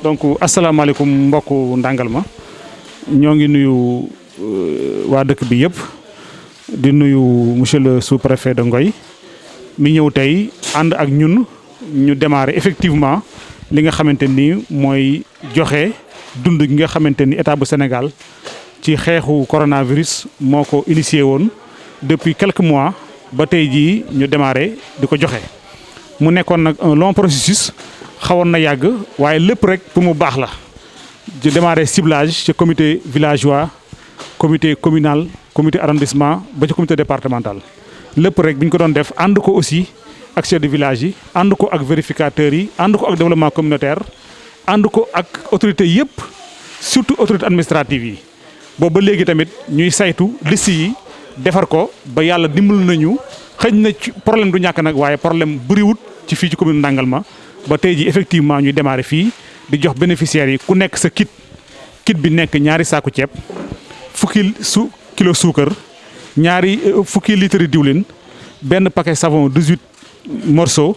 donc asalaamaaleykum mbokku Ndangalma ñoo ngi nuyu waa dëkk bi yëpp di nuyu monsieur le sous-préfet de Ngoy mi ñëw tey ànd ak ñun ñu démarrer effectivement li nga xamante ni mooy joxe dund gi nga xamante ni état bu Sénégal ci xeexu coronavirus moo ko initié woon depuis quelques mois ba tey jii ñu démarrer di ko joxe. mu nekkoon nag un long processus xawoon na yàgg waaye lépp rek pour mu baax la di démarrer ciblage ci comité villageois comité communal comité arrondissement ba ci comité départemental lépp rek bi ñu ko doon def ànd ko aussi ak chef de village yi ànd ko ak vérificateurs yi ànd ko ak développement communautaire ànd ko ak autorités yëpp surtout autorités administratives yi boobu ba léegi tamit ñuy saytu liste yi defar ko ba yàlla dimbal nañu xëy na ci problème du ñàkk nag waaye problème bëriwut ci fii ci commune Ndangalma ba tey ji effectivement ñuy démarrer fii di jox bénéficiaires yi ku nekk sa kit bi nekk ñaari saaku ceeb fukki kilo suukar fukki litre diwlin benn paquet savon 18 morceaux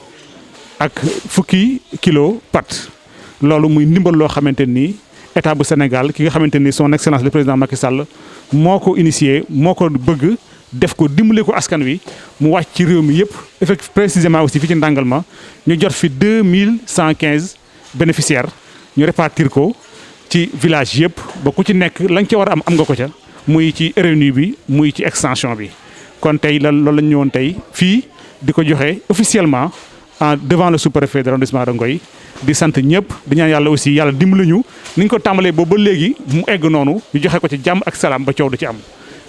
ak fukki kilo pâte loolu muy ndimbal loo xamante ni état bu Sénégal ki nga xamante ni son excellence le président Macky Sall moo ko initié moo ko bëgg def ko dimbale ko askan wi mu wàcc ci réew mi yëpp effectivement précisément aussi fii ci Ndangalma ñu jot fi 2115 bénéficiaires ñu répartir ko ci village yëpp ba ku ci nekk lañ ca war a am nga ko ca muy ci RNU bi muy ci extension bi kon tey loolu lañ ñëwoon tey fii di ko joxe officiellement devant le sous-préfet de l'arrondissement de Ngoy di sant ñëpp di ñaan yàlla aussi yàlla dimbali ñu ni ñu ko tàmbalee boobu ba léegi mu egg noonu ñu joxe ko ci jàmm ak salaam ba coow du ci am.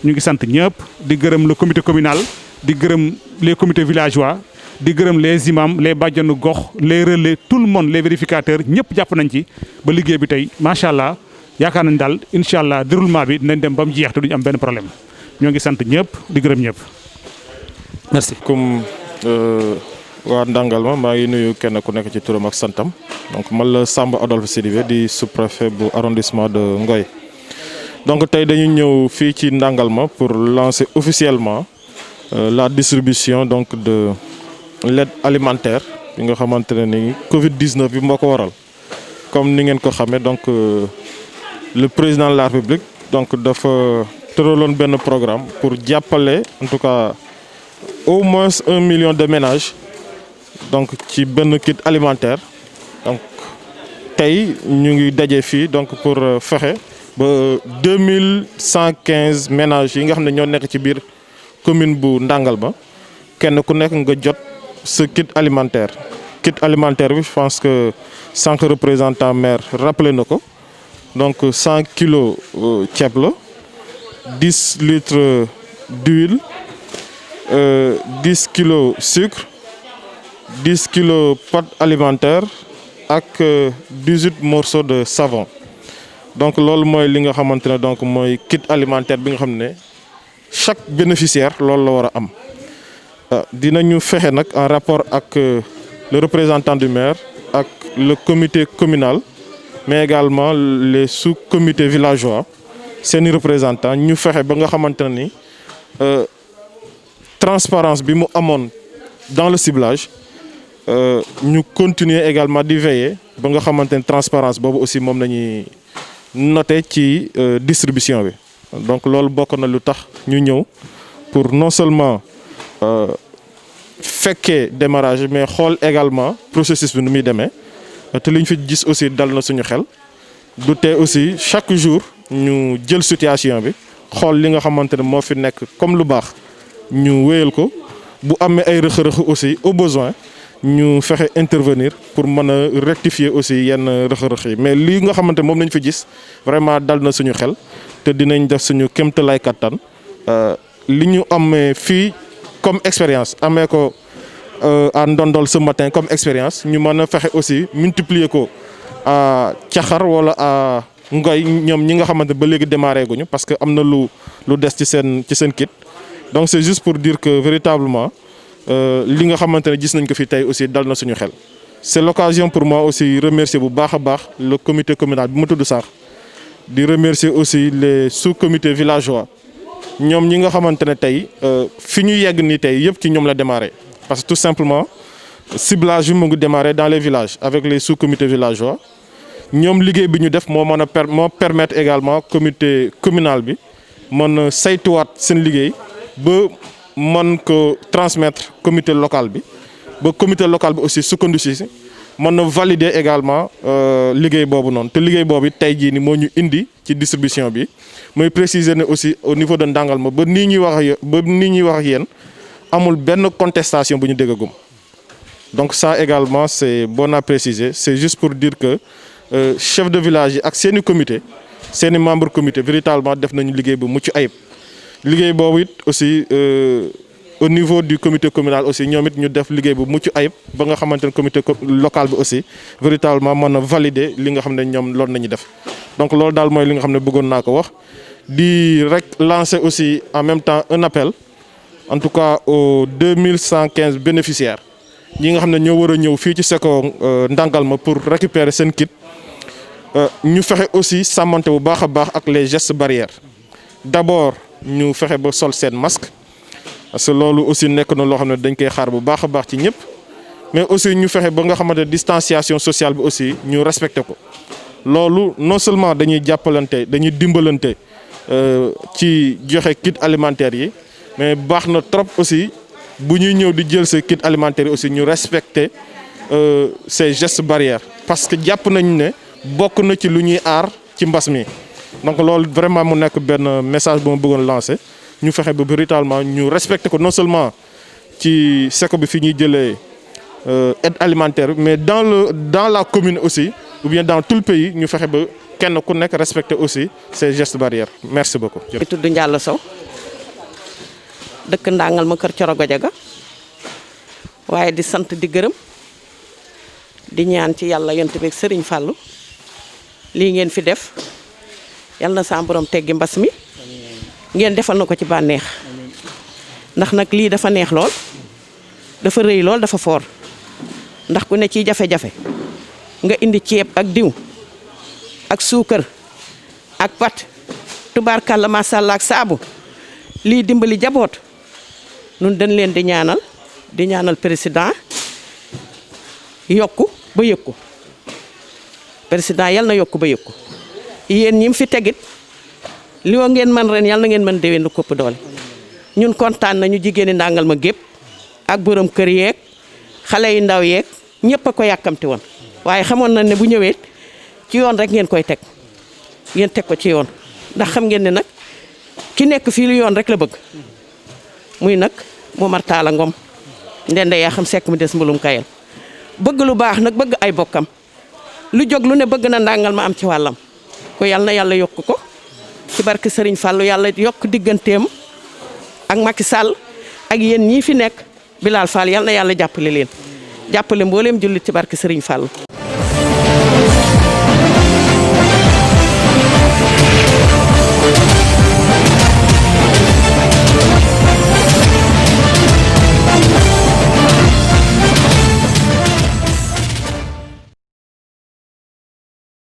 ñu ngi sant ñëpp di gërëm le comité communal di gërëm les comités villageois di gërëm les imams les bàjjanu gox les relais tout le monde les vérificateurs ñëpp jàpp nañ ci ba liggéey bi tey macha allah yaakaar nañ daal incha allah déroulement bi dinañ dem ba mu jeex te duñu am benn problème ñoo ngi sant ñëpp di gërëm ñëpp merci. comme waa Ndangalma maa ngi nuyu kenn ku nekk ci turam ak santam donc man la Samba Adolphe Sidibé di sous-préfet bu arrondissement de Ngoy. donc tey dañu ñëw fii ci Ndangalma pour lancer officiellement la distribution donc de l'aide alimentaire bi nga xamante ne ni Covid-19 bi moo ko waral comme ni ngeen ko xamee donc le président de la République donc dafa tëraloon benn programme pour jàppale en tout cas au moins 1 million de ménages donc ci benn kit alimentaire donc tey ñu ngi daje fii donc pour fexe ba 2115 ménages yi nga xam ne ñoo nekk ci biir commune bu Ndangalma kenn ku nekk nga jot sa kit alimentaire bi je pense que sànq représentant maire rappelé na ko donc 100 kilos ceeb la 10 litres d'huile 10 kilos sucre 10 kilos pâte alimentaire ak 18 morceaux de savon donc loolu mooy li nga xamante ne donc mooy kit alimentaire bi nga xam ne chaque bénéficiaire loolu la war a am dinañu fexe nag en rapport ak le représentant du maire ak le comité communal mais également les sous-comités villageois seeni représentants ñu fexe ba nga xamante ne ni transparence bi mu amoon dans le ciblage ñu continuer également di veiller ba nga xamante ne transparence boobu aussi moom lañuy noté ci distribution bi donc loolu bokk na lu tax ñu ñëw pour non seulement fekkee démarrage mais xool également processus bi nu muy demee te li ñu fi gis aussi dal na suñu xel du tee aussi chaque jour ñu jël situation bi xool li nga xamante ne moo fi nekk comme lu baax ñu wéyal ko bu amee ay rëq-rëq aussi au besoin ñu fexe intervenir pour mën a rectifier aussi yenn rëq-rëq yi mais lii nga xamante moom lañ fi gis vraiment dal na suñu xel te dinañ def suñu kéemtalaay kattan li ñu amee fii comme expérience amee ko à Ndondol ce matin comme expérience ñu mën a fexe aussi multiplier ko à Caxar wala à Ngoy ñoom ñi nga xamante ba léegi démarré guñu parce que am na lu des ci seen kit donc c'est juste pour dire que véritablement li nga xamante ne gis nañ ko fi tey aussi dal na suñu xel. c'est l'occasion pour moi aussi remercier bu baax a baax le comité communal bi ma tudd sax di remercier aussi les sous-comités villageois ñoom ñi nga xamante ne tey fi ñu yegg nii tey yëpp ci ñoom la démarré parce que tout simplement ciblage bi mu ngi démarré dans les villages avec les sous-comités villageois ñoom liggéey bi ñu def moo mën a moo permettre également comité communal bi mën a saytuwaat seen liggéey ba mën ko transmettre comité local bi ba comité local bi aussi sukkandu si mën na valider également liggéey boobu noonu te liggéey boobu tey jii ni moo ñu indi ci distribution bi mooy préciser ne aussi au niveau de Ndangalma ba nii ñuy wax ak yéen amul benn contestation bu ñu déggagum. Donc ça également c'est bon à préciser, c'est juste pour dire que chef de village yi ak seeni comité seeni membre comité véritablement def nañu liggéey bu mucc ayib liggéey boobu it aussi au niveau du comité communal aussi ñoom it ñu def liggéey bu mucc ayib ba nga xamante ne comité local bi aussi véritablement mën na valider li nga xam ne ñoom loolu nañu def. Donc loolu daal mooy li nga xam ne bëggoon naa ko wax di rek lancer aussi en même temps un appel en tout cas aux 2115 bénéficiaires ñi nga xam ne ñoo war a ñëw fii ci Secco Ndangalma pour récupérer seen kit ñu fexe aussi sàmmante bu baax a baax ak les gestes barrières d'abord ñu fexe ba sol seen masque parce que loolu aussi nekk na loo xam ne dañ koy xaar bu baax a baax ci ñëpp mais aussi ñu fexe ba nga xamante ne distanciation sociale bi aussi ñu respecté ko loolu non seulement dañuy jàppalante dañuy dimbalante ci joxe kit alimentaire yi mais baax na trop aussi bu ñuy ñëw di jël sa kit alimentaire yi aussi ñu respecter ces gestes barrières parce que jàpp nañu ne bokk na ci lu ñuy aar ci mbas mi donc loolu vraiment mu nekk benn message bu ma bëggoon lancer ñu fexe ba véritablement ñu respecter ko non seulement ci Secco bi fi ñuy jëlee aide alimentaire mais dans la commune aussi ou bien dans tout le pays ñu fexe ba kenn ku nekk respecter aussi ces gestes barrières merci beaucoup. di tudd Ndiallo Sow dëkk Ndangalma kër Coro Godiaga waaye di sant di gërëm di ñaan ci yàlla yonent bi ak Serigne Fallou lii ngeen fi def yàlla na sa borom teggi mbas mi ngeen defal na ko ci bànneex ndax nag lii dafa neex lool dafa rëy lool dafa foor ndax ku ne ciy jafe-jafe nga indi ceeb ak diw ak suukar ak pat tubaarkàlla macha allah ak saabu lii dimbali jaboot nun dañ leen di ñaanal président yokku ba yëkku président yal na yokku ba yëkku yéen ñi fi tegit li wa ngeen man ren yal na ngeen mën déwén lu kopp doole ñun kontaan nañu jigéeni Ndangalma gépp ak borom kër yeeg xale yu ndaw yeeg ñëpp a ko yàkkamti woon waaye xamoon na ne bu ñëwee ci yoon rek ngeen koy teg ngeen teg ko ci yoon ndax xam ngeen ne nag ki nekk fii lu yoon rek la bëgg muy nag Momar Talla Ngom ndende yaa xam sekk mu des mbulum kayel bëgg lu baax nag bëgg ay bokkam lu jóg lu ne bëgg na Ndangalma am ci wàllam ko yal na yàlla yokk ko ci barke Serigne Fallou yàlla yokk digganteem ak Macky Sall ak yéen ñii fi nekk Bilal Fall yal na yàlla jàppale leen jàppale mbooleem jullit ci barke Serigne Fallou